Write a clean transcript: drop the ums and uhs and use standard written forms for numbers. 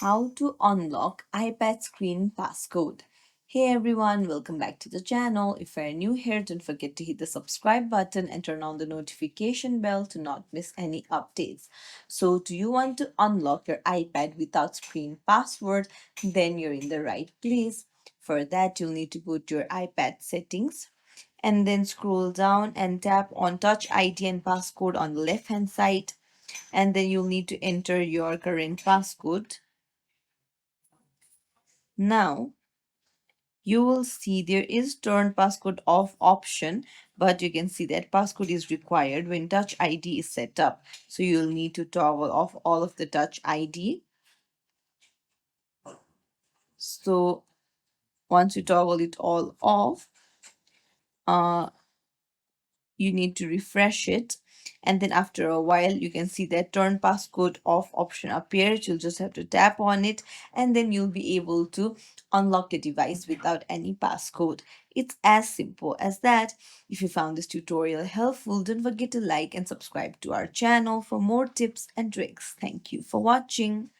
how to unlock iPad screen passcode. Hey everyone, welcome back to the channel. If you're new here, don't forget to hit the subscribe button and turn on the notification bell to not miss any updates. So, do you want to unlock your iPad without screen password? Then you're in the right place. For that, you'll need to go to your iPad settings and then scroll down and tap on Touch ID and Passcode on the left hand side, and then you'll need to enter your current passcode. Now you will see there is turn passcode off option, but you can see that passcode is required when Touch ID is set up. So you'll need to toggle off all of the Touch ID. So once you toggle it all off, uh, you need to refresh it, and then after a while you can see that turn passcode off option appears. You'll just have to tap on it, and then you'll be able to unlock the device without any passcode. It's as simple as that. If you found this tutorial helpful, don't forget to like and subscribe to our channel for more tips and tricks. Thank you for watching.